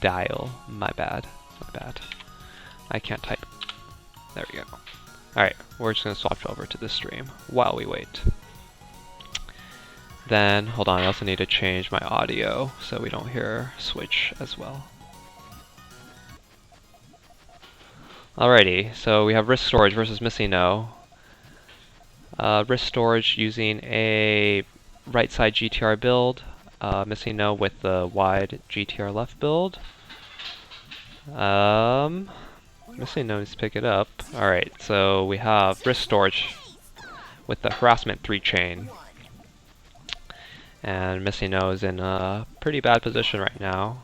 dial. My bad. My bad. I can't type. There we go. Alright, we're just going to swap over to this stream while we wait. Then, hold on, I also need to change my audio so we don't hear Switch as well. Alrighty, so we have Risk Storage versus Missy No. Risk Storage using a right side GTR build, Missy No with the wide GTR left build. Missy No needs to pick it up. Alright, so we have Risk Storage with the Harassment 3 chain. And Missy No is in a pretty bad position right now.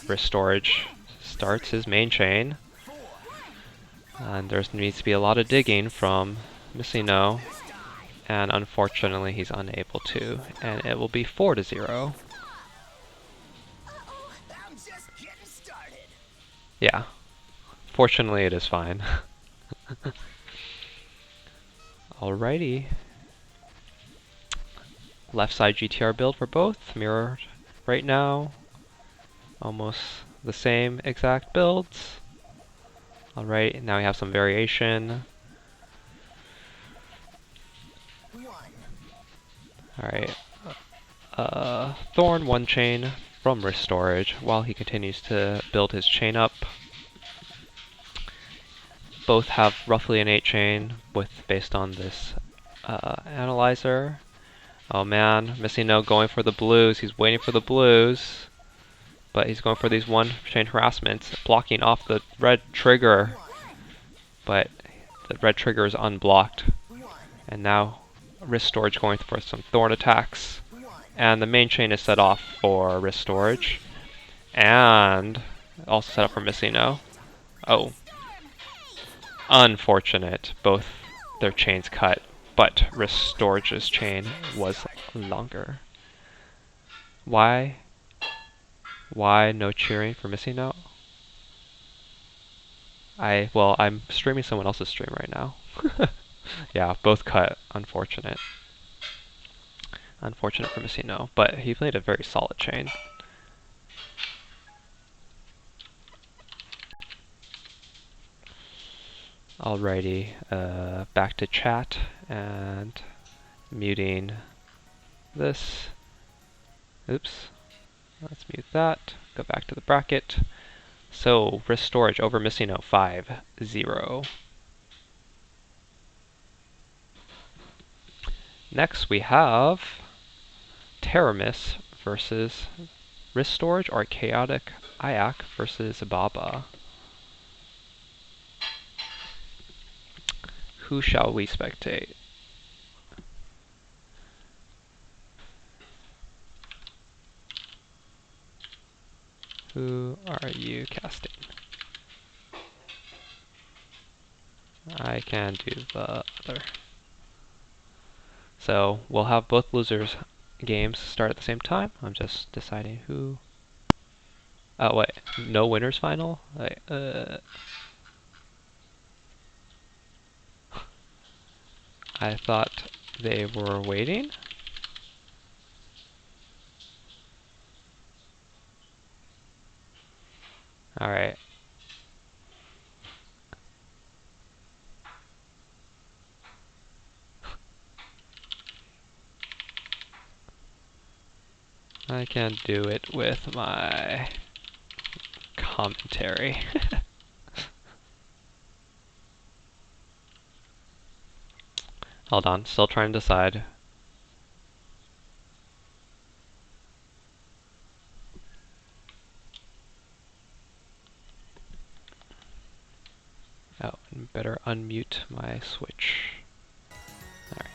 Risk Storage starts his main chain. And there needs to be a lot of digging from Missy No. And unfortunately he's unable to. And it will be 4-0. Yeah. Fortunately it is fine. Alrighty. Left side GTR build for both, mirrored right now. Almost the same exact builds. Alright, now we have some variation. Alright. Thorn 1 chain from Risk Storage while he continues to build his chain up. Both have roughly an 8 chain based on this analyzer. Oh man, Missy No going for the blues. He's waiting for the blues. But he's going for these 1 chain harassments, blocking off the red trigger. But the red trigger is unblocked. And now Risk Storage going for some thorn attacks. And the main chain is set off for Risk Storage. And also set up for Missy No. Oh. Unfortunate. Both their chains cut. But Risk Storage's chain was longer. Why? Why no cheering for Missy No? Well, I'm streaming someone else's stream right now. Yeah, both cut. Unfortunate. Unfortunate for Missy No, but he played a very solid chain. Alrighty, back to chat and muting this. Oops. Let's mute that. Go back to the bracket. So, Risk Storage over Missy No 5-0. Next we have Terramis versus Risk Storage or Chaotic Ayak versus Baba. Who shall we spectate? Who are you casting? I can do the other. So we'll have both losers' games start at the same time. I'm just deciding who. Oh wait, no winners final? I thought they were waiting. Alright. I can do it with my commentary. Hold on, still trying to decide. Oh, and better unmute my Switch. Alright.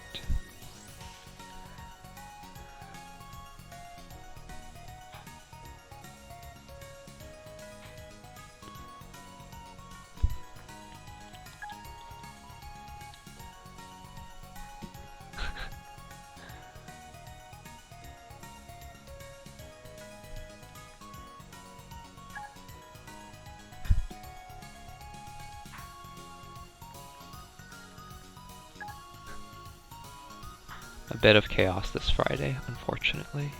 A bit of chaos this Friday, unfortunately.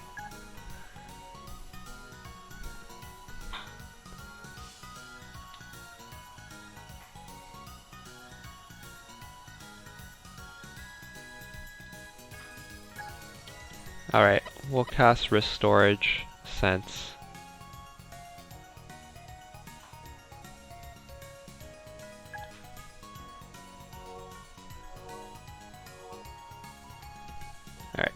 Alright, we'll cast Wrist Storage since. Alright.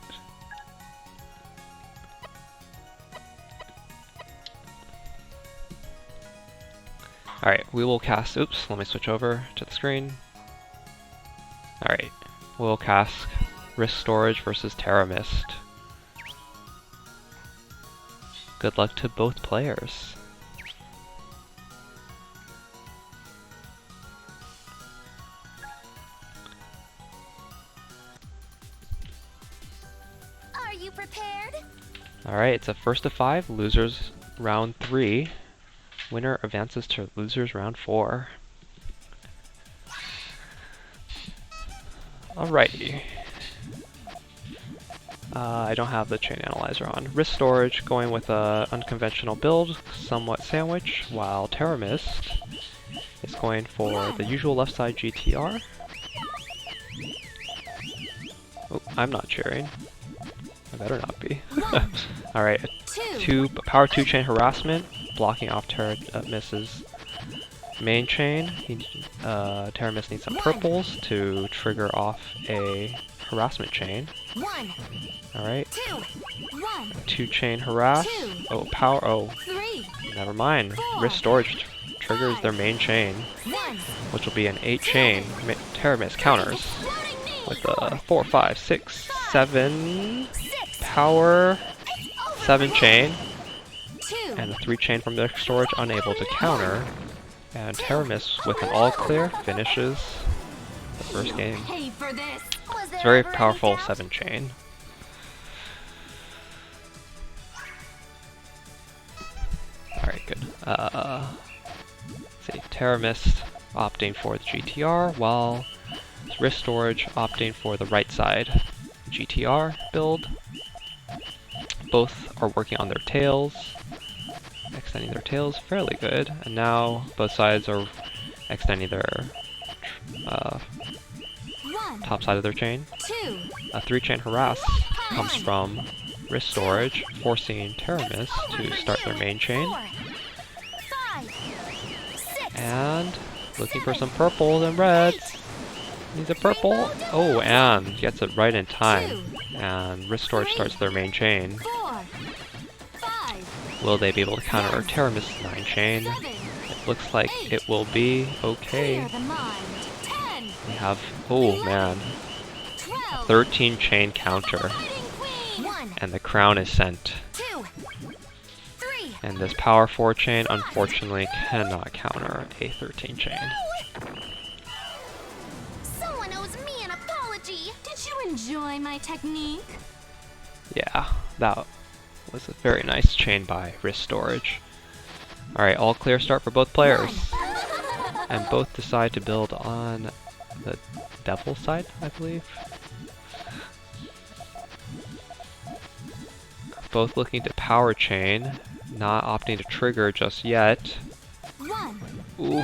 Alright, we will cast, oops, let me switch over to the screen. Alright, we'll cast Wrist Storage versus Terra Mist. Good luck to both players. Are you prepared? Alright, it's a first of 5, losers round 3. Winner advances to losers round 4. Alrighty. I don't have the chain analyzer on. Wrist Storage going with a unconventional build, somewhat sandwich, while Terra Mist is going for the usual left side GTR. Oh, I'm not cheering. I better not be. Alright, power 2 chain harassment, blocking off Terra Mist's main chain. Terra Mist needs some purples to trigger off a harassment chain. Alright. 2 chain harass. Oh, power. Oh, never mind. Wrist Storage triggers their main chain, which will be an 8 chain. Terra Mist counters with a 4, 5, 6, 7 power 7 chain, and a 3 chain from their storage unable to counter. And Terra Mist with an all clear finishes the first game. It's very powerful 7 chain. Alright, good. Let's see, Terra Mist opting for the GTR, while Wrist Storage opting for the right side GTR build. Both are working on their tails, extending their tails fairly good, and now both sides are extending their top side of their chain. A 3 chain harass comes from Wrist Storage, forcing Terra Mist to start their main chain. And looking for some purples and reds. Needs a purple. Oh, and gets it right in time. And Wrist Storage starts their main chain. Will they be able to counter Terra Mist's 9 chain? It looks like it will be okay. We have, oh man, 13 chain counter. And the crown is sent. And this power 4 chain unfortunately cannot counter a 13 chain. Someone owes me an apology. Did you enjoy my technique? Yeah, that was a very nice chain by Wrist Storage. Alright, all clear start for both players. And both decide to build on the devil side, I believe. Both looking to power chain, not opting to trigger just yet. Ooh,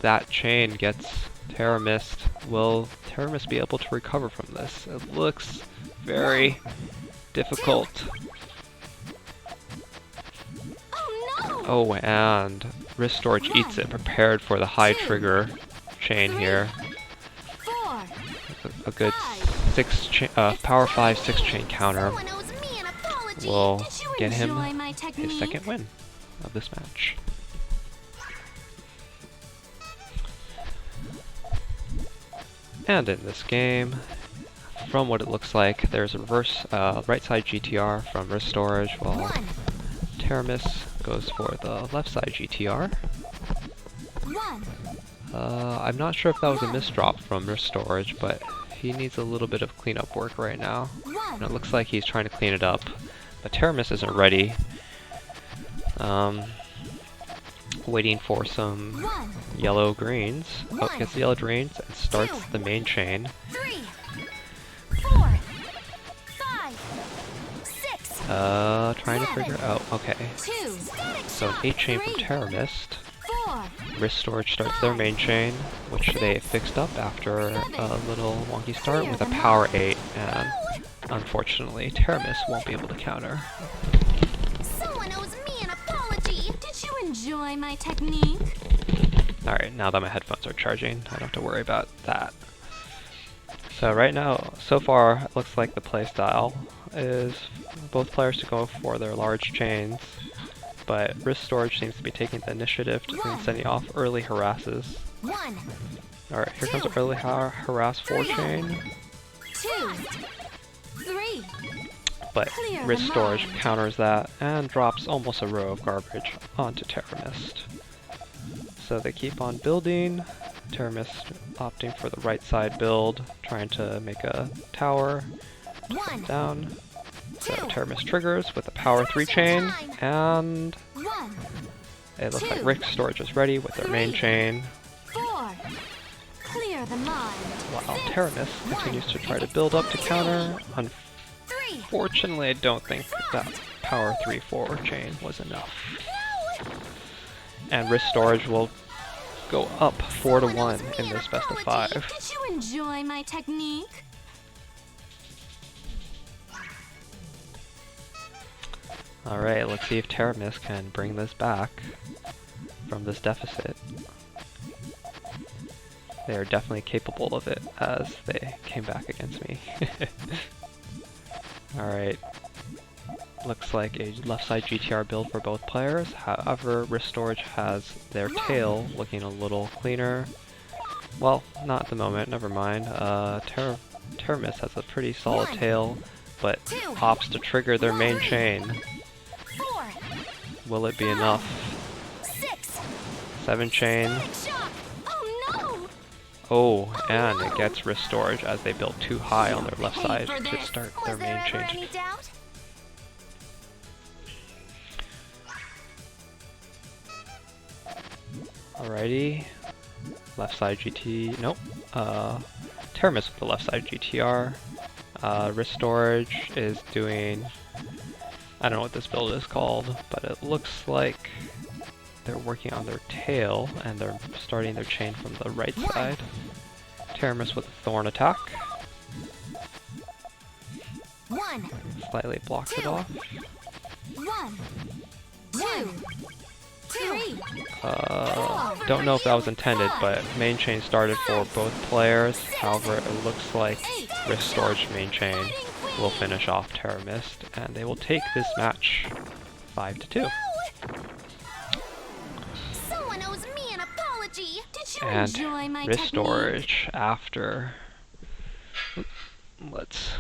that chain gets Terra Mist. Will Terra Mist be able to recover from this? It looks very difficult. Oh, and Wrist Storage eats it, prepared for the high trigger chain here. A good power 5 6 chain counter will get him his second win of this match. And in this game, from what it looks like, there's a reverse right side GTR from Wrist Storage, while Terra Mist goes for the left side GTR. I'm not sure if that was a misdrop from Wrist Storage, but he needs a little bit of cleanup work right now. And it looks like he's trying to clean it up, but Terra Mist isn't ready. Waiting for some yellow greens. Oh, gets the yellow greens and starts the main chain. 3, 4, 5, 6. Trying to figure out. Okay. So an 8 chain from Terra Mist. Wrist Storage starts their main chain, which they fixed up after a little wonky start with a power 8, and unfortunately, Teramis won't be able to counter. Someone owes me an apology. Did you enjoy my technique? Alright, now that my headphones are charging, I don't have to worry about that. So right now, so far, it looks like the playstyle is both players to go for their large chains, but Wrist Storage seems to be taking the initiative and sending off early harasses. Alright, here comes early harass 4 chain. 2, 3. But Wrist Storage counters that and drops almost a row of garbage onto Terramist. So they keep on building. Terramist opting for the right side build, trying to make a tower. Down. So Terramist triggers with a power 3 chain, and it looks like Wrist Storage is ready with their main chain. Clear the mind. While Terramist continues to try to build up to counter. Unfortunately, I don't think that power 3-4 chain was enough. And Wrist Storage will go up 4-1 in this best of 5. Did you enjoy my technique? Alright, let's see if Teramis can bring this back from this deficit. They are definitely capable of it, as they came back against me. Alright. Looks like a left side GTR build for both players. However, Wrist Storage has their tail looking a little cleaner. Well, not at the moment, never mind. Teramis has a pretty solid tail, but opts to trigger their main chain. Will it be enough? 7 chain. Oh, and it gets Wrist Storage as they build too high on their left side to start their main chain. Alrighty. Left side GT. Nope. Teramis with the left side GTR. Wrist Storage is doing. I don't know what this build is called, but it looks like they're working on their tail and they're starting their chain from the right side. Teramis with a Thorn attack. Slightly blocks it off. 1, 2, 3. Don't know if that was intended, but main chain started for both players. However, it looks like Wrist Storage main chain will finish off Teramis, and they will take this match 5-2. Someone owes me an apology. Did you And enjoy my Wrist technique? Storage after. Let's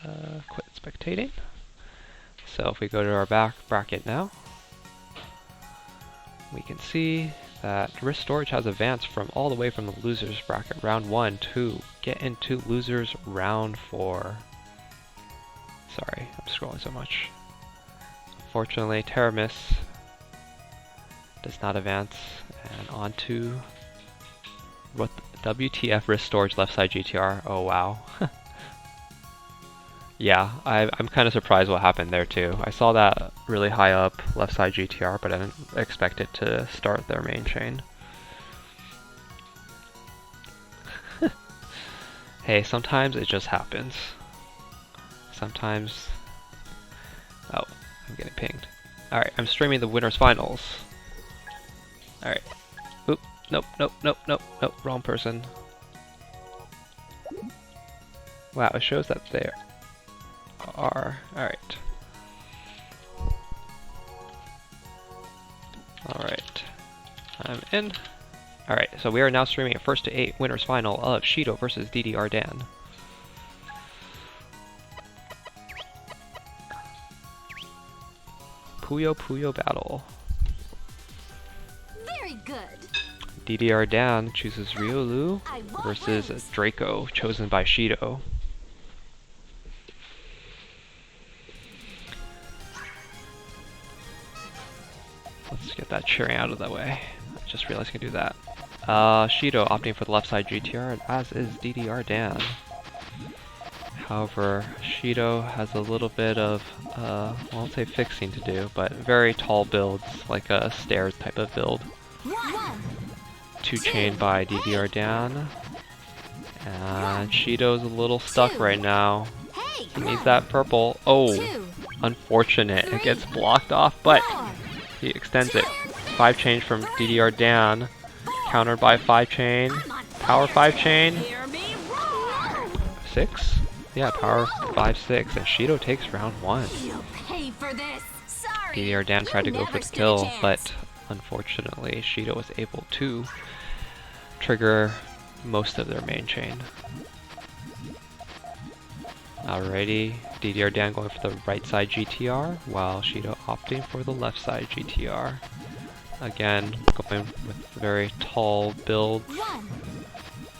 quit spectating. So if we go to our back bracket now, we can see that Wrist Storage has advanced from all the way from the losers bracket round 1 to get into losers round 4. Sorry, I'm scrolling so much. Unfortunately, Teramis does not advance, and on to what WTF Wrist Storage left side GTR. Oh wow. Yeah, I'm kind of surprised what happened there too. I saw that really high up left side GTR, but I didn't expect it to start their main chain. Hey, sometimes it just happens. Sometimes... Oh, I'm getting pinged. Alright, I'm streaming the winners finals. Alright. Oop, nope, wrong person. Wow, it shows that they're... Alright. Alright. I'm in. Alright, so we are now streaming a 1st to 8 winners final of Shido versus DDR Dan. Puyo Puyo battle. Very good. DDR Dan chooses Riolu versus Draco, chosen by Shido. Let's get that cheering out of the way. I just realized I can do that. Shido opting for the left side GTR, as is DDR Dan. However, Shido has a little bit of, I won't say fixing to do, but very tall builds, like a stairs type of build. 2 chain by DDR Dan. And Shido's a little stuck right now. Hey, He needs that purple. Oh, 2, unfortunate. It gets blocked off, but 4, he extends it. 5 chain from DDR Dan. Countered by 5 chain. Power 5 chain. hear me roar! 6? Yeah, power 5, 6. And Shido takes round 1. You'll pay for this. Sorry. DDR Dan tried to you go for never the stood a kill, chance. but unfortunately Shido was able to trigger most of their main chain. Alrighty, DDR Dan going for the right side GTR, while Shido opting for the left side GTR. Again, going with very tall builds. 1,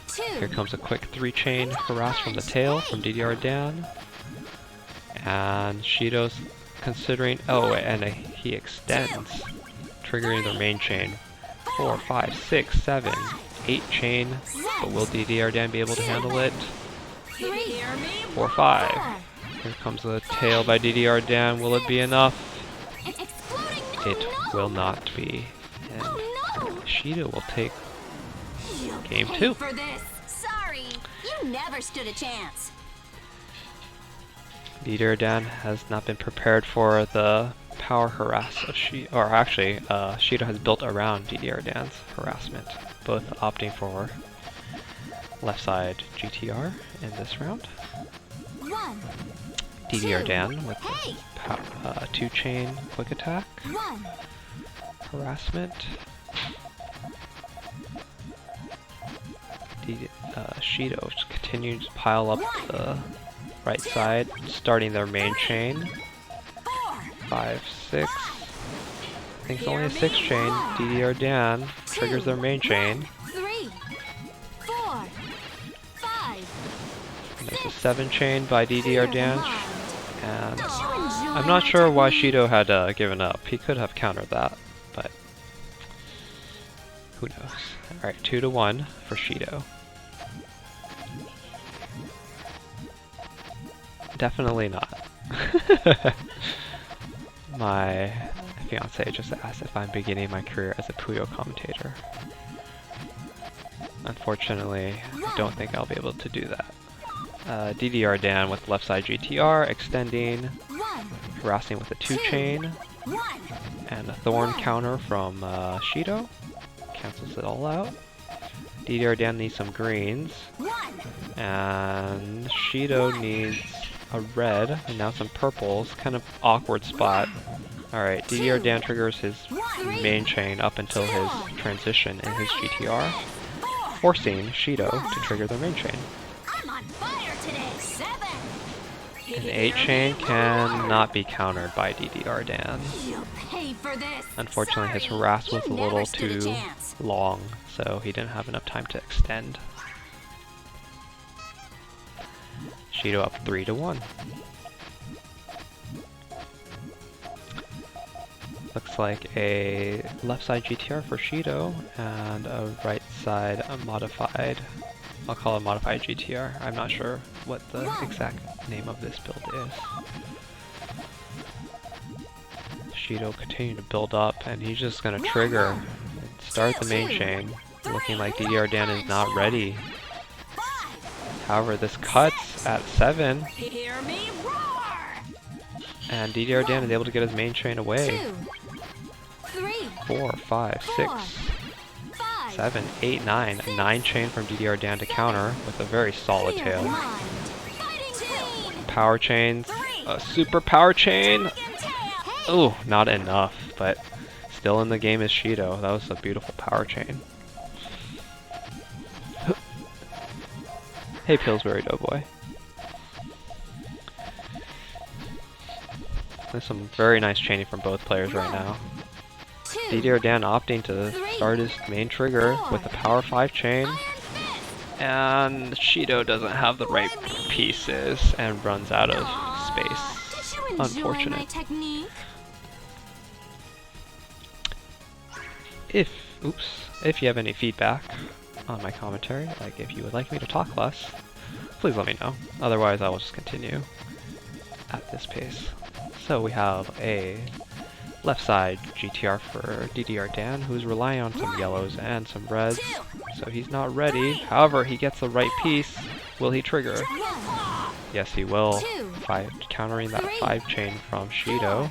2, Here comes a quick 3 chain harass from the tail from DDR Dan. And Shido's considering, oh, and he extends, triggering their main chain. 4, 5, 6, 7, 8 chain, but will DDR Dan be able to handle it? 3, 4, 5. Here comes the tail by DDR Dan. Will it be enough? It's exploding. It will not be. And Oh no! Shido will take You'll Game pay 2. for this. Sorry, you never stood a chance. DDR Dan has not been prepared for the power harass of Shido, or actually, Shido has built around DDR Dan's harassment, both opting for left side GTR in this round. 1, DDR Dan with hey, the 2 chain quick attack 1, harassment. Shido just continuing to pile up the right side, starting their main chain. 4, 5, 6. I think it's only a 6 chain. DDR Dan triggers their main chain. 3, 4, 5. And there's a 7 chain by DDR Dan. And Did you enjoy I'm not my sure why technique? Shido had given up. He could have countered that, but who knows. Alright, 2 to 1 for Shido. Definitely not. My fiance just asked if I'm beginning my career as a Puyo commentator. Unfortunately, I don't think I'll be able to do that. DDR Dan with left side GTR, extending, 1, harassing with a 2 chain, 1, and a thorn counter from Shido. Cancels it all out. DDR Dan needs some greens, 1, and Shido needs a red, and now some purples. Kind of awkward spot. Alright, DDR Dan triggers his main chain up until his transition in his GTR, forcing Shido to trigger their main chain. I'm on fire today. 7. An 8 chain cannot be countered by DDR Dan. You'll pay for this. Unfortunately, his Sorry, harass was a you little never stood a too chance. long, so he didn't have enough time to extend. Shido up 3 to 1. Looks like a left side GTR for Shido and a right side modified. I'll call it modified GTR. I'm not sure what the exact name of this build is. Shido continuing to build up, and he's just gonna trigger and start the main chain. Looking like DDR Dan is not ready. However, this cuts at 7, Hear me roar. and DDR Dan is able to get his main chain away. 2, 3, 4, 5, 6, 5. 7, 8, 9. A 9 chain from DDR Dan to counter with a very solid Clear tail. mind. Fighting queen. Power chains, a super power chain. Oh, not enough, but still in the game is Shido. That was a beautiful power chain. Hey, Pillsbury Doughboy. There's some very nice chaining from both players right now. 2, DDR Dan opting to start his main trigger with the power 5 chain. And Shido doesn't have the right pieces and runs out of space. Did you enjoy my Unfortunate. technique? If you have any feedback on my commentary, like if you would like me to talk less, please let me know. Otherwise, I will just continue at this pace. So we have a Left side GTR for DDR Dan, who's relying on some yellows and some reds, so he's not ready. However, he gets the right piece. Will he trigger? Yes, he will. Countering that 5 chain from Shido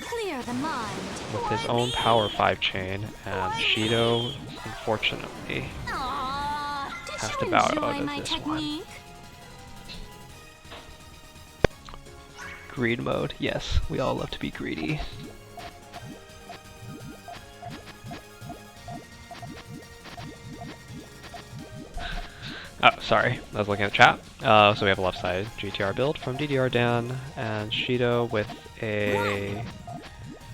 Clear the mind. with his own power 5 chain, and Shido, unfortunately, has to bow out of this one. Greed mode. Yes, we all love to be greedy. Oh, sorry, I was looking at the chat. So we have a left side GTR build from DDR Dan and Shido with a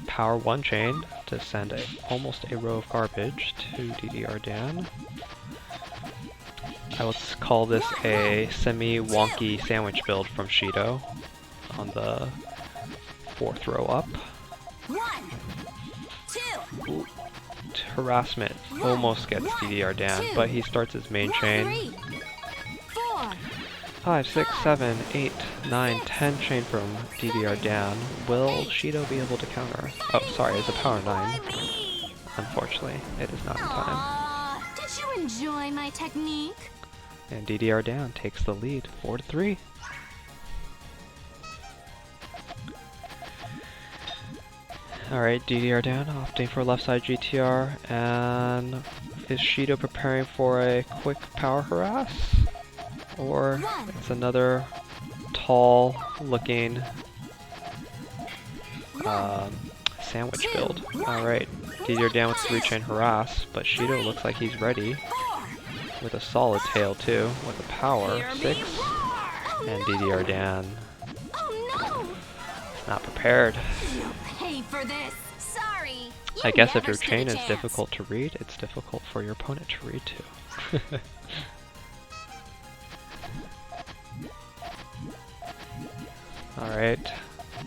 power 1 chain to send almost a row of garbage to DDR Dan. I would call this a semi-wonky sandwich build from Shido on the 4th row up. Ooh, harassment almost gets DDR Dan, but he starts his main chain. 5, 6, 7, 8, 9, 10 chain from DDR Dan. Will Shido be able to counter? Oh, sorry, it's a power 9. Unfortunately, it is not in time. Did you enjoy my technique? And DDR Dan takes the lead, 4-3. Alright, DDR Dan opting for left side GTR, and is Shido preparing for a quick power harass? Or it's another tall looking sandwich build. Alright, DDR Dan with 3 chain harass, but Shido looks like he's ready with a solid tail too, with a power 6, and DDR Dan not prepared. For this. Sorry. I guess if your chain is difficult to read, it's difficult for your opponent to read too. Alright,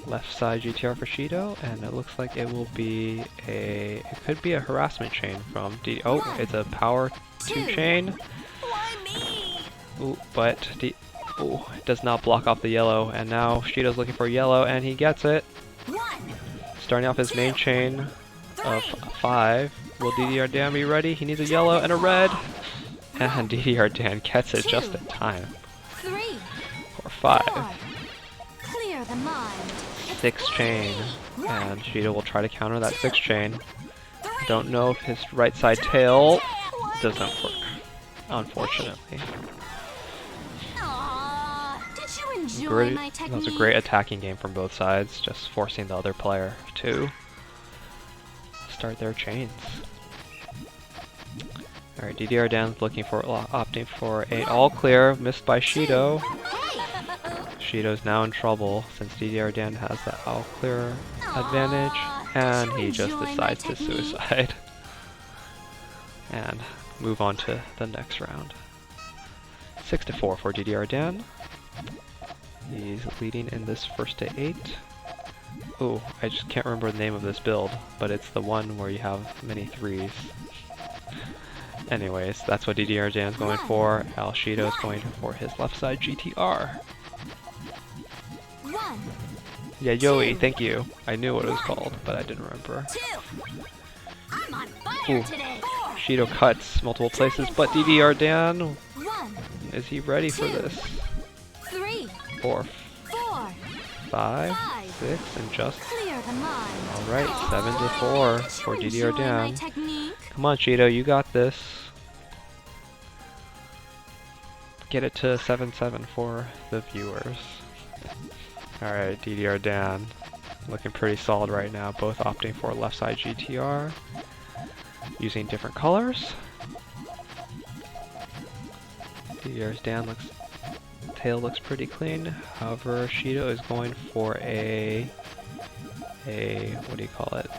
left side GTR for Shido, and it looks like it will be it could be a harassment chain from oh, it's a power 2 chain. Ooh, but it does not block off the yellow, and now Shido's looking for yellow, and he gets it. Starting off his main chain of 5. Will DDR Dan be ready? He needs a yellow and a red. And DDR Dan gets it just in time. 4, 5. 6 chain. And Shido will try to counter that 6 chain. Don't know if his right side tail doesn't work, unfortunately. That was a great attacking game from both sides, just forcing the other player to start their chains. Alright, DDR Dan's looking for opting for a all clear, missed by Shido. Shido's now in trouble since DDR Dan has the all clear advantage, and he just decides to suicide and move on to the next round. 6-4 for DDR Dan. He's leading in this first to 8. Oh, I just can't remember the name of this build, but it's the one where you have many 3s. Anyways, that's what DDR Dan's going for. Al Shido's going for his left side GTR. Yeah, Yoi, thank you. I knew what it was called, but I didn't remember. Ooh. Shido cuts multiple places, but DDR Dan, is he ready for this? 4, 5, 6, and just... Alright, 7-4 for DDR Dan. Come on, Shido, you got this. Get it to 7-7 for the viewers. Alright, DDR Dan looking pretty solid right now, both opting for left side GTR, using different colors. DDR Dan tail looks pretty clean. However, Shido is going for a what do you call it?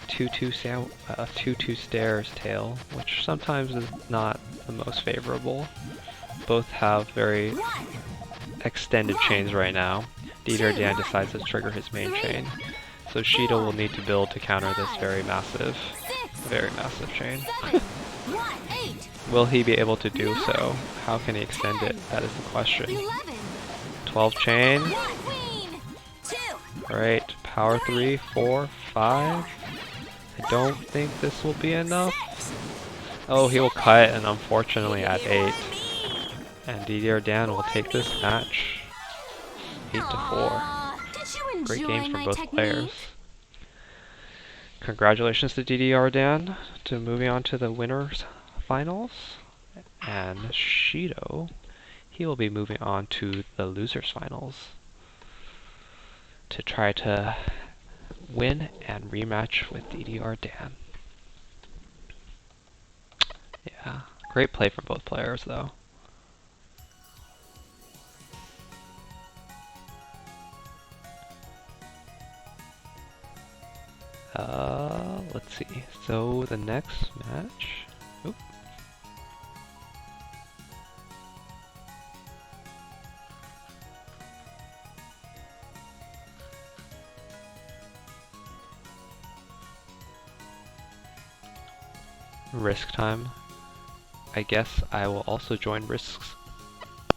2-2 stairs tail, which sometimes is not the most favorable. Both have very extended chains right now. DDR Dan decides to trigger his main chain, so Shido will need to build to counter this very massive chain. Will he be able to do so? How can he extend it? That is the question. 12 chain. Alright, Power 3, 4, 5. I don't think this will be enough. Oh, he will cut, and unfortunately at 8. And DDR Dan will take this match 8 to 4. Aw, did you Great enjoy games from my both technique? players. Congratulations to DDR Dan to moving on to the winners finals. And Shido, he will be moving on to the losers finals to try to win and rematch with DDR Dan. Yeah, great play from both players though. Let's see. So the next match. Oop. Risk time. I guess I will also join risks.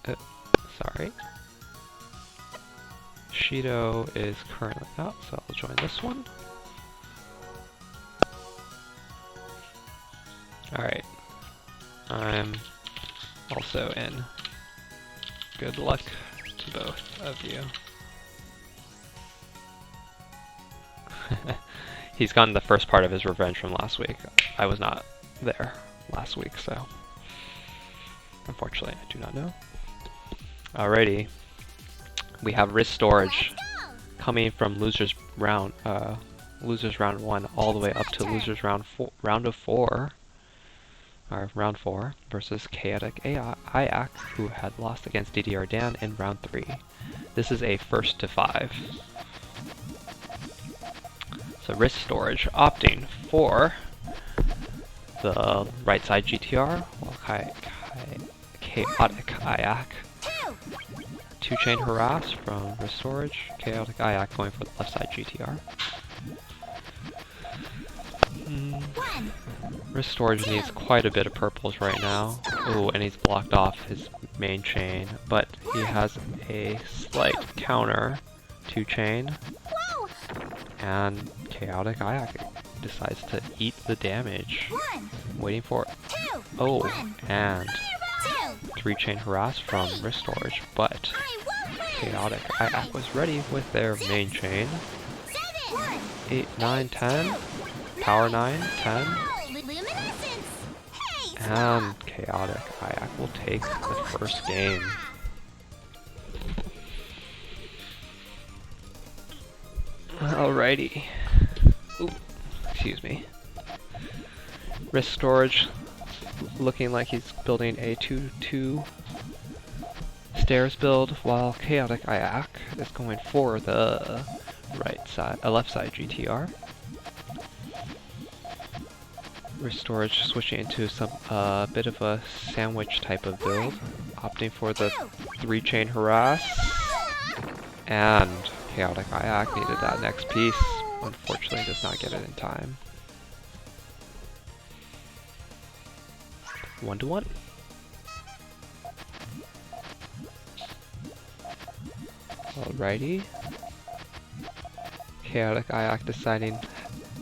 Sorry. Shido is currently out, so I'll join this one. Alright. I'm also in. Good luck to both of you. He's gotten the first part of his revenge from last week. I was not there last week, so unfortunately I do not know. Alrighty. We have wrist storage coming from losers round 1 all the way up to losers round of 4. Or round 4 versus Chaotic Ayak, who had lost against DDR Dan in round 3. This is a first to 5. So wrist storage opting for the right side GTR, while Chaotic Ayak. 2-chain harass from wrist storage, Chaotic Ayak going for the left side GTR. Wrist storage needs quite a bit of purples right now. Oh, and he's blocked off his main chain, but he has a slight counter 2-chain. And Chaotic Ayak decides to eat the damage. Waiting for it. Oh, and 3-chain harass from wrist storage, but Chaotic Ayak was ready with their main chain. 8, 9, 10. Power 9, 10. And Chaotic Ayak will take the first game. Alrighty. Ooh, excuse me. Wrist storage looking like he's building a 2-2 stairs build, while Chaotic Ayak is going for the left side GTR. Wrist storage switching into some bit of a sandwich type of build, opting for the 3-chain harass, and Chaotic Ayak needed that next piece. Unfortunately, does not get it in time. 1-1. Alrighty. Chaotic Ayak deciding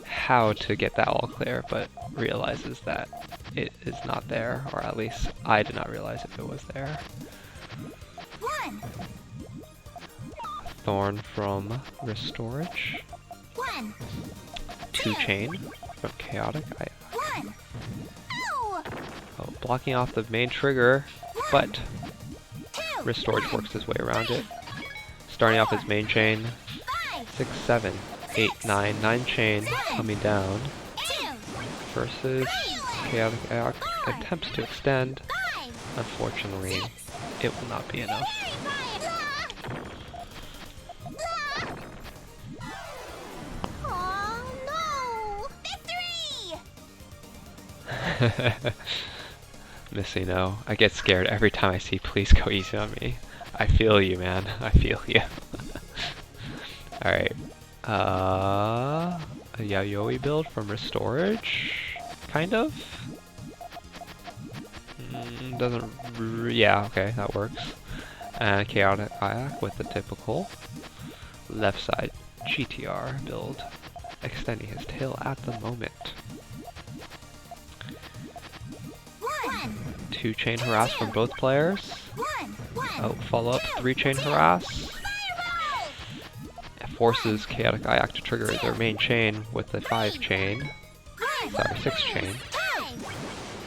how to get that all clear, but realizes that it is not there, or at least I did not realize if it was there. Thorn from wrist storage. 2-chain from Chaotic Ayak. Oh, blocking off the main trigger, but wrist storage works his way around it. Starting off his main chain. 6, 7, 8, 9, 9-chain coming down. Versus Chaotic Ayak attempts to extend. Unfortunately, it will not be enough. Missy, no. I get scared every time I see please go easy on me. I feel you, man. I feel you. Alright. A Yayoi build from wrist storage? Kind of? Yeah, okay, that works. And Chaotic Ayak with the typical left side GTR build, extending his tail at the moment. 2 chain harass from both players. Oh, follow up 3 chain harass. It forces Chaotic Ayak to trigger their main chain with the 5 chain. Sorry, 6 chain.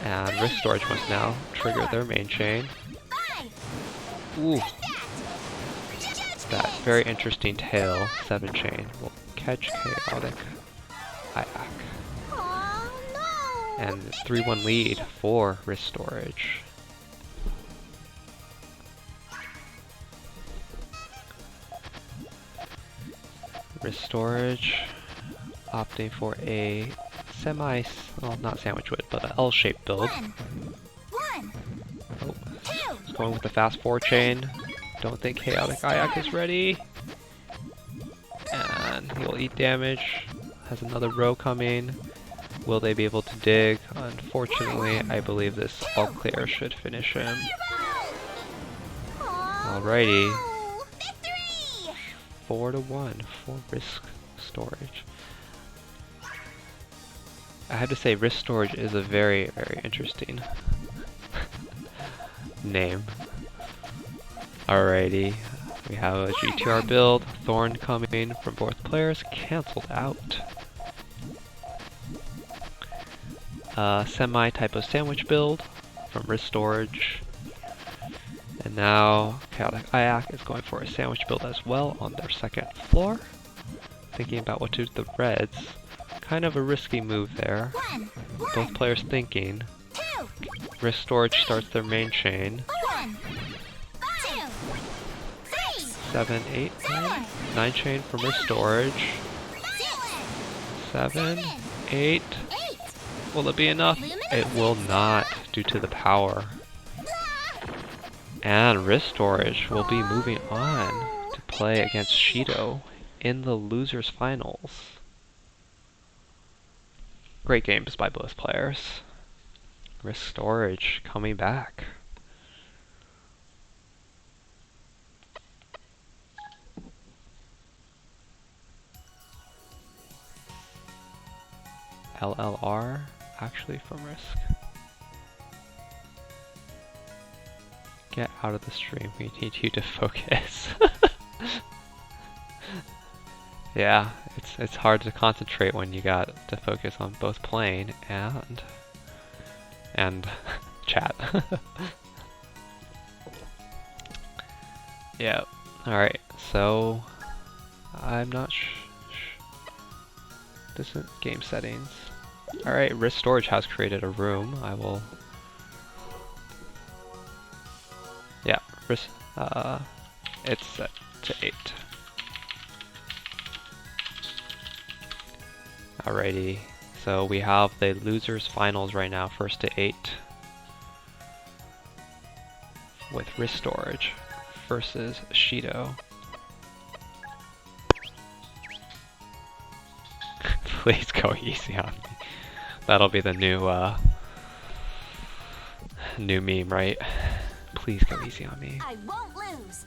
And Wrist Storage must now trigger their main chain. Ooh. That very interesting tail, 7 chain, will catch Chaotic Ayak. And 3-1 lead for Wrist Storage. Wrist Storage opting for a well, not sandwich wood, but an L-shaped build. Oh, he's going with the fast 4 chain. Don't think Chaotic Ayak is ready. And he will eat damage. Has another row coming. Will they be able to dig? Unfortunately, I believe this all clear should finish him. Alrighty. 4-1 for Wrist Storage. I have to say, Wrist Storage is a very, very interesting name. Alrighty, we have a GTR build, Thorn coming from both players, cancelled out. Semi-typo sandwich build from Wrist Storage. And now Chaotic Ayak is going for a sandwich build as well on their second floor. Thinking about what to do with the reds. Kind of a risky move there. Both players thinking. Wrist Storage starts their main chain. 7, 8, 9 chain from Wrist Storage. 7, 8. Will it be enough? It will not, due to the power. And Wrist Storage will be moving on to play against Shido in the losers finals. Great games by both players. Wrist Storage coming back. LLR actually from Risk. Get out of the stream, we need you to focus. Yeah, it's hard to concentrate when you got to focus on both playing and chat. Yeah, alright, so I'm not this is game settings. Alright, Wrist Storage has created a room. I will it's set to 8. Alrighty, so we have the losers finals right now, 1st to 8, with Wrist Storage versus Shido. Please go easy on me. That'll be the new meme, right? Please go easy on me. I won't lose.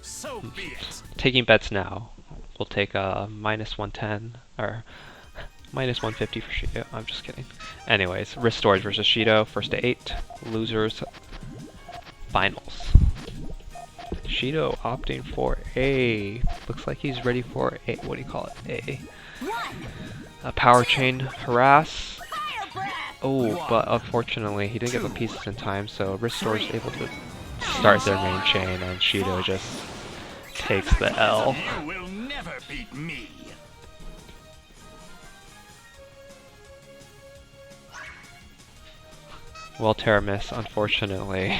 So be it. Taking bets now. We'll take a -110 or -150 for Shido. I'm just kidding. Anyways, Wrist Storage versus Shido, 1st to 8, losers finals. Shido opting for a, looks like he's ready for a, what do you call it? A power chain harass. Oh, but unfortunately he didn't get the pieces in time, so Wrist Storage is able to start their main chain, and Shido just takes the L. You will never beat me. Well, Teramis, unfortunately,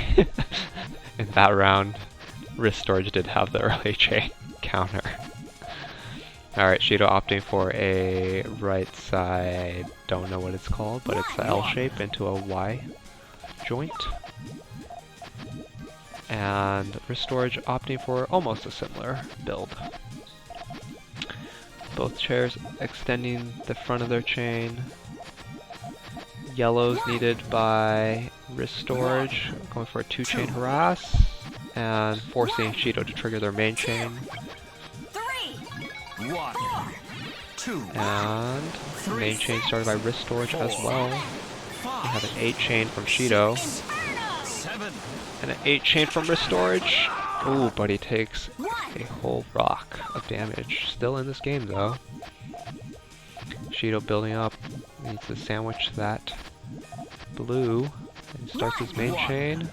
in that round, Wrist Storage did have the early chain counter. Alright, Shido opting for a right side, don't know what it's called, but it's an L shape into a Y joint. And Wrist Storage opting for almost a similar build. Both chairs extending the front of their chain. Yellows needed by Wrist Storage, going for a 2-chain harass, and forcing Shido to trigger their main chain. 1, 2, And main chain started by wrist storage as well. We have an 8 chain from Shido. 7, And an 8 chain from wrist storage. Ooh, but he takes a whole rock of damage. Still in this game though. Shido building up. Needs to sandwich that blue. And starts his main chain.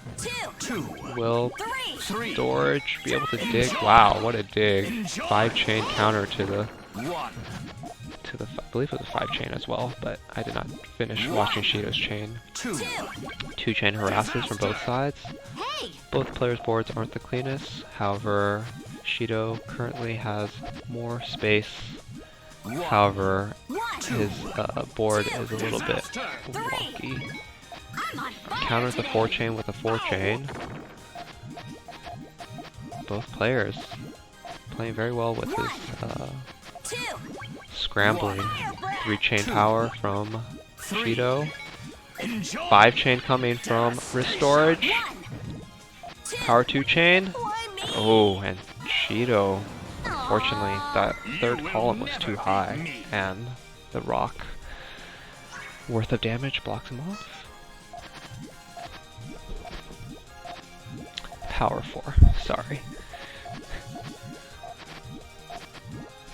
2, Will 3, storage be able to dig? Wow, what a dig. 5 chain counter to the 1, I believe it was a 5 chain as well, but I did not finish watching Shido's chain. 2, 2 chain harasses from both sides. Both players' boards aren't the cleanest. However, Shido currently has more space. However, his board is a little bit wonky. Counters the 4 chain with a 4 chain. Both players playing very well with his scrambling 3 chain power from Shido. 5 chain coming from wrist storage. Power 2 chain. Oh, and Shido. Unfortunately, that third column was too high, and the rock worth of damage blocks him off. Power 4, sorry.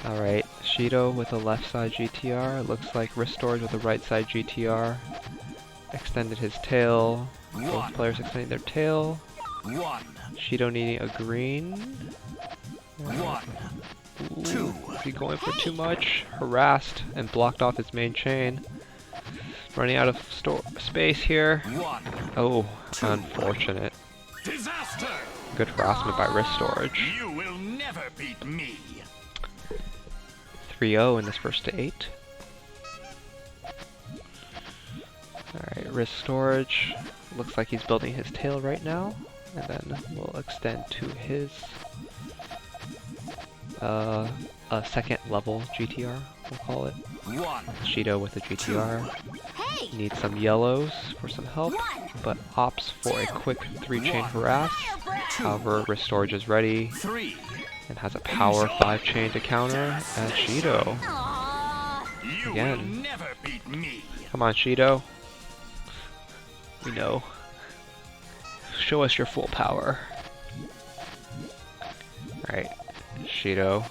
Alright, Shido with a left side GTR. Looks like wrist storage with a right side GTR. Extended his tail. Both players extending their tail. 1, Shido needing a green. 1, Ooh, 2. is he going for too much? Harassed and blocked off his main chain. Running out of space here. 1, Oh, unfortunate. disaster. Good harassment by wrist storage. You will never beat me. 3-0 in this first to 8. Alright, wrist storage. Looks like he's building his tail right now. And then we'll extend to his a second level GTR, we'll call it. 1, Shido with a GTR. Needs some yellows for some help, but opts for a quick 3 chain harass. However, wrist storage is ready 3. and has a power 5 chain to counter. And Shido. You Again. will never beat me. Come on, Shido. We know. Show us your full power. Alright, Shido.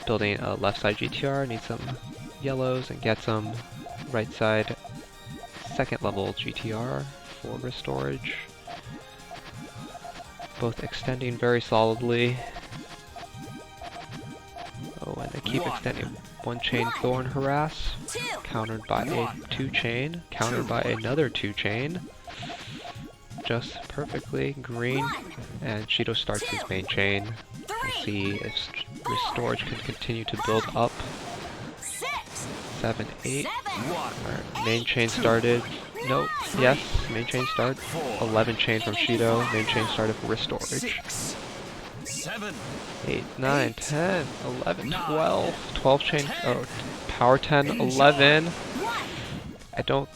Building a left side GTR, needs some yellows and gets them. Right side, second level GTR for wrist storage. Both extending very solidly. Oh, and they keep extending. 1 chain thorn harass, countered by a 2 chain, countered by another 2 chain. Just perfectly green, and Shido starts his main chain. We'll see if wrist storage can continue to build up. 7, 8. Our main chain started. Nope. Yes, main chain start. 11 chain from Shido. Main chain started for wrist storage. 6, 7, 8, 9, 10, 11, 12. 12 chain. Oh, power 10, 11. I don't.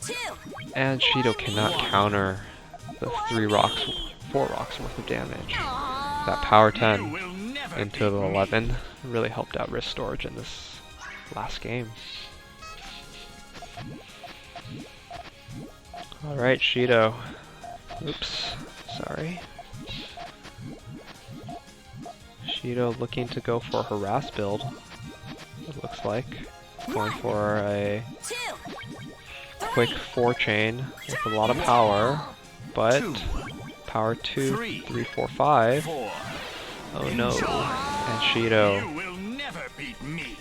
And Shido cannot counter the 4 rocks worth of damage. That power 10 into the 11 really helped out wrist storage in this last game. Alright, Shido. Oops, sorry. Shido looking to go for a harass build, it looks like. Going for a quick 4 chain with a lot of power, but power 2, 3, 4, 5. Oh no, and Shido You will never beat me.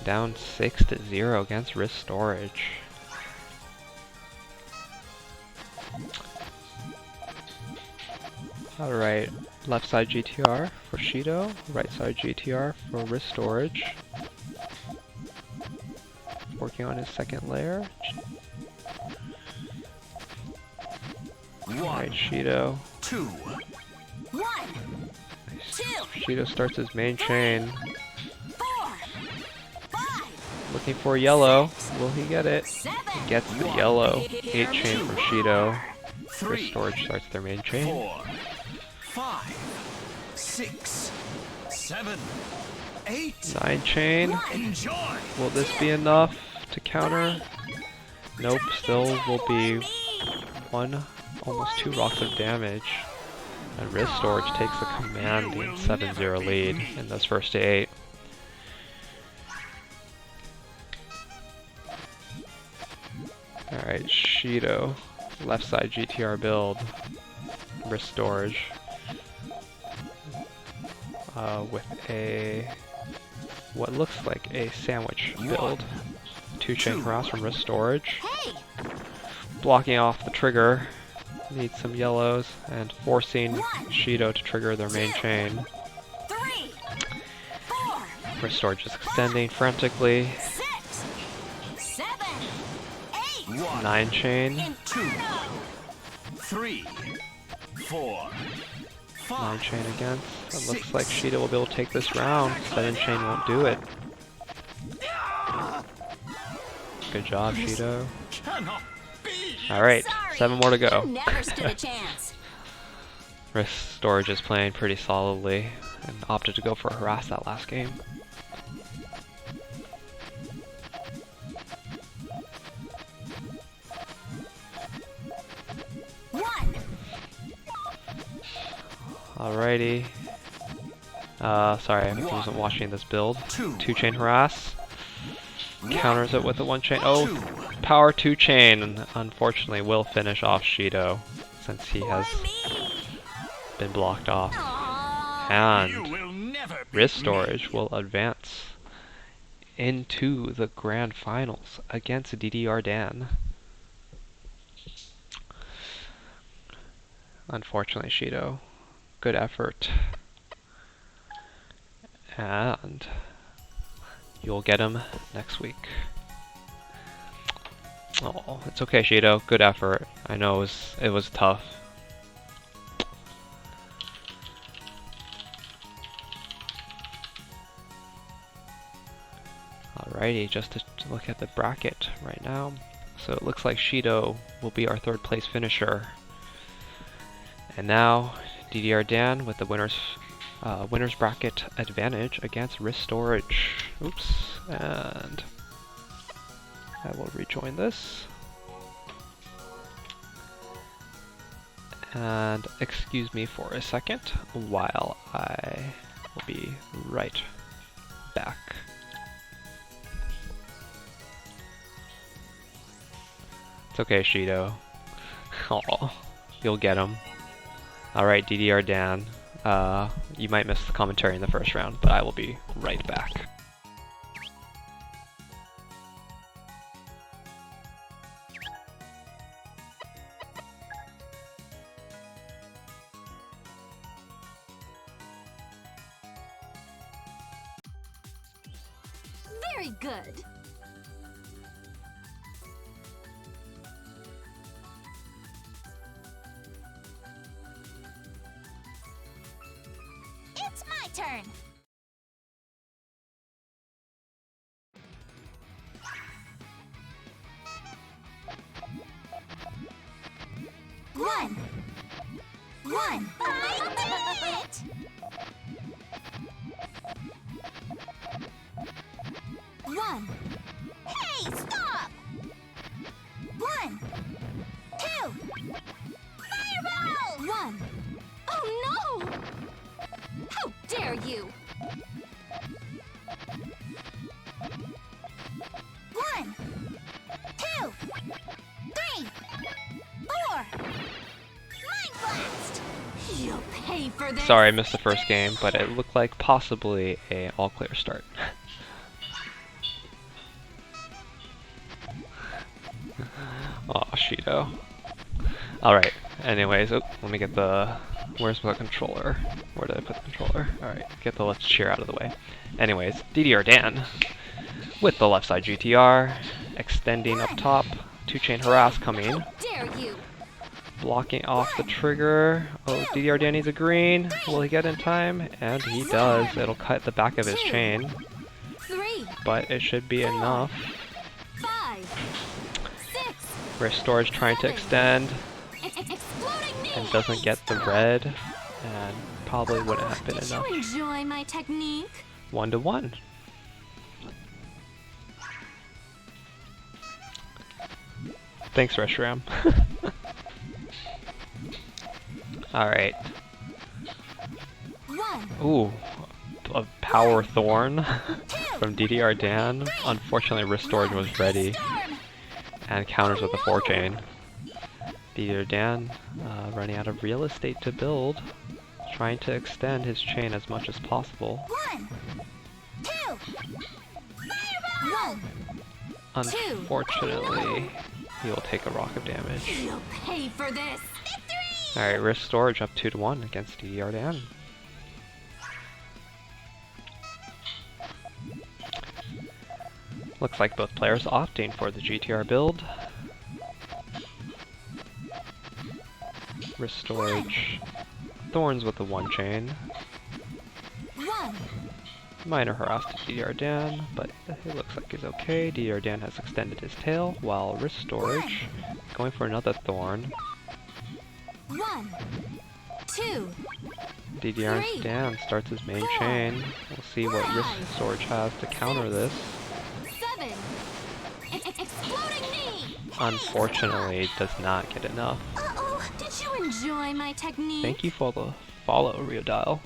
down 6-0 against wrist storage. Alright, left side GTR for Shido, right side GTR for wrist storage. Working on his second layer. Alright, Shido. 2, Shido starts his main chain. Looking for yellow. Will he get it? He gets the yellow. 8 chain from Shido. Wrist storage starts their main chain. 4, 5, 6, 7, 8. 9 chain. Enjoy. Will this be enough to counter? Nope, still will be 1, almost 2 rocks of damage. And Wrist Storage takes a commanding 7-0 lead in this first to 8. Alright, Shido, left side GTR build, Wrist Storage, with a, what looks like a sandwich build. 2 chain harass from Wrist Storage, blocking off the trigger, needs some yellows, and forcing Shido to trigger their main chain. Wrist Storage is extending frantically. 9 chain. 2, 3, 4, 5. 9 chain again. It looks like Shido will be able to take this round. 7 chain won't do it. Good job, Shido. Cannot be. Alright, 7 more to go. Never stood a chance. Wrist Storage is playing pretty solidly and opted to go for a harass that last game. Alrighty. Sorry, I wasn't watching this build. 2 chain harass. Counters it with the 1 chain. Oh, power 2 chain, unfortunately, will finish off Shido since he has been blocked off. And Wrist Storage will advance into the grand finals against DDR Dan. Unfortunately, Shido. Good effort. And you'll get him next week. Oh, it's okay, Shido. Good effort. I know it was tough. Alrighty, just to look at the bracket right now. So it looks like Shido will be our 3rd place finisher. And now DDR Dan with the winner's bracket advantage against Wrist Storage. Oops, and I will rejoin this. And excuse me for a second while I will be right back. It's okay, Shido. Oh, you'll get him. Alright, DDR Dan. You might miss the commentary in the first round, but I will be right back. Very good. It's my turn. One. I did it! One. Hey, stop! 1, 2. Fireball! 1. Oh no! How dare you! 1, 2, 3, 4. Mind blast! You'll pay for this. Sorry I missed the first game, but it looked like possibly a all clear start. Oh, Shido. Alright, anyways, let me get the... Where's the controller? Where did I put the controller? Alright, get the left chair out of the way. Anyways, DDR Dan with the left side GTR, extending up top, 2 chain harass coming. How dare you! Blocking off the trigger. Oh, DDR Dan needs a green. Will he get in time? And he does. It'll cut the back of his chain. 3, But it should be enough. 5, 6. Wrist Storage trying to extend Exploding knee! and doesn't get the red. And probably wouldn't have been Did enough. you enjoy my technique? 1-1. Thanks, Reshram. Alright. Ooh, a power thorn from DDR Dan. Unfortunately, Restored was ready and counters with a 4-chain. DDR Dan running out of real estate to build, trying to extend his chain as much as possible. 1, 2, fireball! 1, Unfortunately, he will take a rock of damage. you'll pay for this. Victory! Alright, Rift Storage up 2-1 against DDR Dan. Looks like both players opting for the GTR build. Rift Storage Thorns with the 1-chain. 1, Minor harass to DDR Dan, but it looks like he's okay. DDR Dan has extended his tail, while Rift Storage going for another Thorn. 1, 2, DDR Three. Dan starts his main 4. chain. We'll see what Rift Storage has to counter this. 7. Exploding knee! Unfortunately, does not get enough. Uh-oh, did you enjoy my technique? Thank you for the follow, Riodile.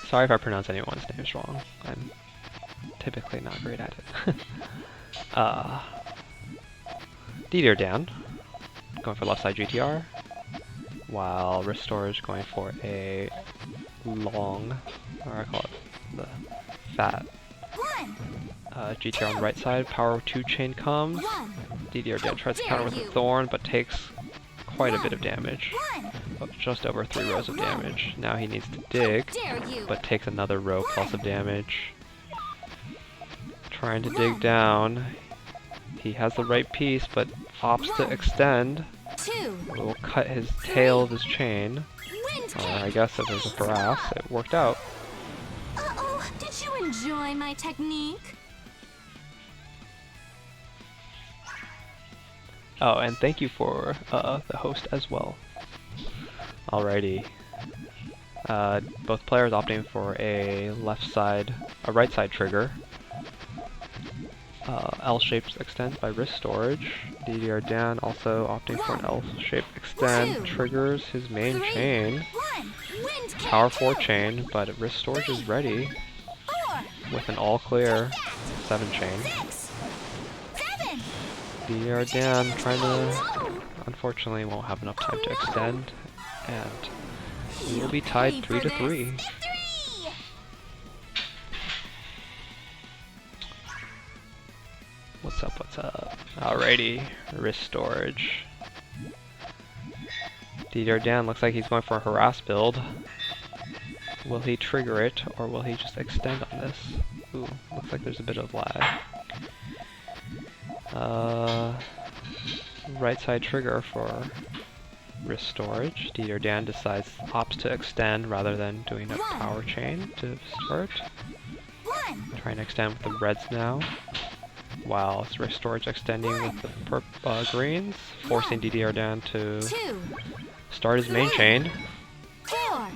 Sorry if I pronounce anyone's names wrong. I'm typically not great at it. DDR Dan going for left side GTR, while Rift Storage going for a long, or I call it the fat 1, GTR on the right side. Power 2-chain comes. 1, DDR Dan tries to counter with a Thorn, but takes quite a bit of damage. 1. Just over 3 rows of damage. Now he needs to dig, Dare you? but takes another row plus of damage. Trying to dig down. He has the right piece, but opts to extend. 2. It will cut his tail of his chain. Wind Or kick! I guess if it was a harass, it worked out. Uh-oh, did you enjoy my technique? Oh, and thank you for the host as well. Alrighty. Both players opting for a right side trigger. L-shaped extend by Rift Storage. DDR Dan also opting for an L-shaped extend. 2, Triggers his main 3, chain. 1. Wind kick! Power 4 chain, but Rift Storage is ready 4, with an all clear 7 chain. 6, 7. DDR Dan trying to, unfortunately won't have enough time to extend, and we will be tied 3-3. Victory! What's up, what's up? Alrighty, Rift Storage. DDR Dan looks like he's going for a harass build. Will he trigger it, or will he just extend on this? Ooh, looks like there's a bit of lag. Right side trigger for Rift Storage. DDR Dan opts to extend rather than doing a power chain to start. 1, Trying to extend with the reds now, while it's Rift Storage extending with the greens, forcing DDR Dan to 2, start his main chain. 4,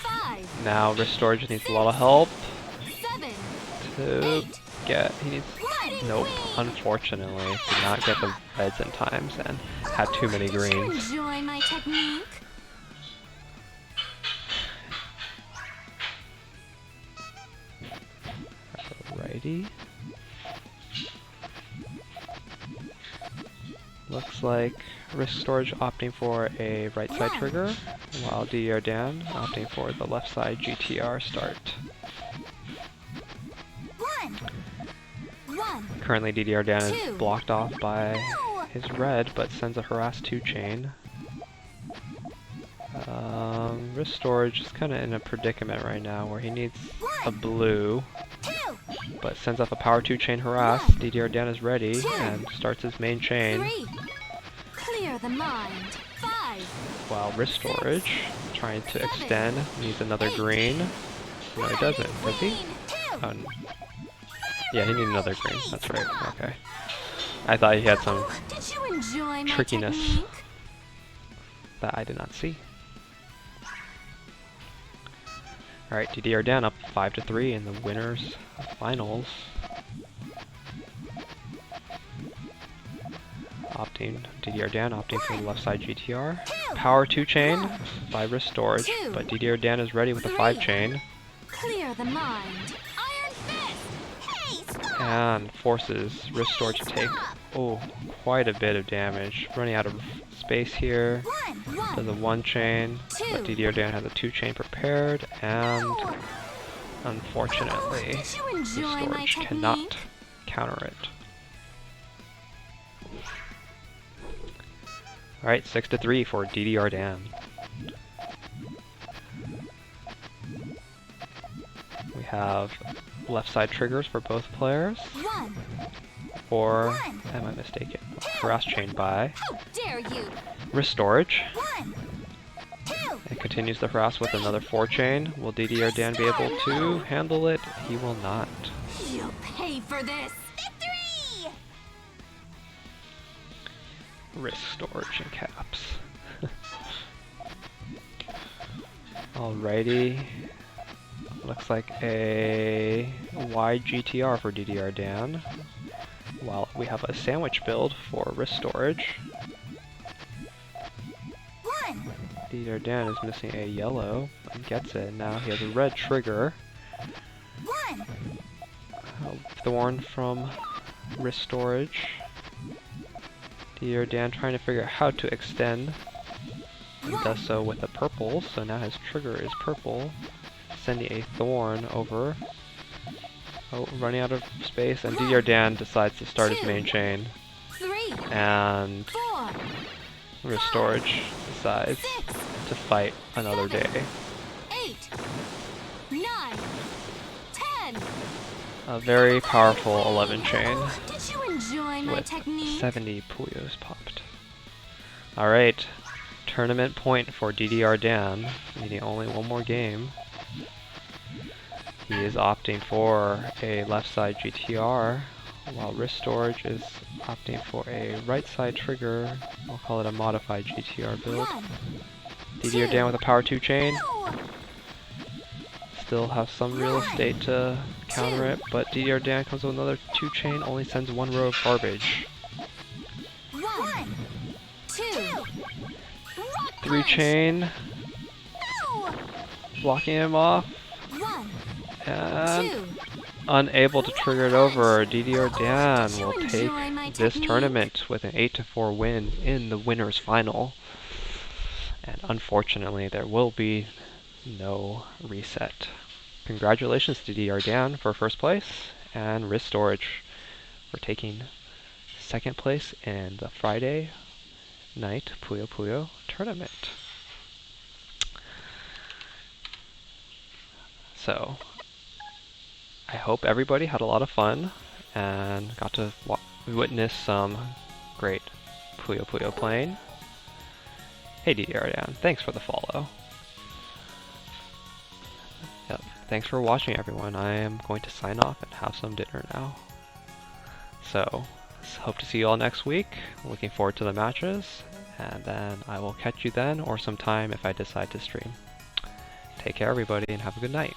5, Now Rift Storage needs a lot of help 7, to 8. he needs, 1. nope, unfortunately, did not get the reds in times and had too many Did you greens. enjoy my technique? Alrighty. Looks like Rift Storage opting for a right side trigger, while DDR Dan opting for the left side GTR start. 1, 1. Currently DDR Dan is 2. blocked off by No! his red, but sends a harass 2-chain. Rift Storage is kind of in a predicament right now where he needs a blue, 2, but sends off a power 2-chain harass. 1. DDR Dan is ready 2. and starts his main chain, 3. Clear the mind. 5, while Rift Storage, trying to extend, needs another green. No, he doesn't, does he? Oh, yeah, he needs another green. That's right. Okay. I thought he had some Did you enjoy my trickiness technique? that I did not see. Alright, DDR Dan up 5-3 in the winners finals. DDR Dan opting for the left side GTR. Power 2 chain by wrist storage, but DDR Dan is ready with a 5 chain. Clear the mind. Iron fist. Hey, stop! And forces wrist storage to take, quite a bit of damage. Running out of space here. Does a 1 chain, but DDR Dan has a 2 chain prepared, and unfortunately, the storage cannot counter it. Alright, 6-3 for DDR Dan. We have left side triggers for both players. Or am I mistaken? Harass chain by How dare you? wrist storage. It continues the harass with another 4 chain. Will DDR Dan be able to handle it? He will not. You'll pay for this. Victory! Wrist storage and caps. Alrighty. Looks like a wide GTR for DDR Dan, while we have a sandwich build for wrist storage. DDR Dan is missing a yellow and gets it. Now he has a red trigger. Thorn from wrist storage. DDR Dan trying to figure out how to extend. He does so with a purple, so now his trigger is purple. Sending a thorn over. Running out of space, and DDR Dan decides to start his main chain. And wrist storage decides to fight another day. 8, 9, 10. A very powerful 11 chain Did you enjoy my with technique? 70 Puyos popped. Alright, tournament point for DDR Dan, needing only one more game. He is opting for a left side GTR, while wrist storage is opting for a right side trigger. We'll call it a modified GTR build. DDR Dan with a power 2 chain. Still have some real estate to counter it, but DDR Dan comes with another 2 chain, only sends 1 row of garbage. 1, 2, 3 chain, blocking him off, 1, and 2. unable to trigger it over. DDR Dan will take this tournament with an 8-4 win in the winners final. And unfortunately, there will be no reset. Congratulations to DDR Dan for first place, and wrist storage for taking second place in the Friday night Puyo Puyo tournament. So, I hope everybody had a lot of fun and got to witness some great Puyo Puyo playing. Hey DDR Dan, thanks for the follow. Yep, thanks for watching everyone. I am going to sign off and have some dinner now. So, hope to see you all next week. Looking forward to the matches, and then I will catch you then or sometime if I decide to stream. Take care everybody and have a good night.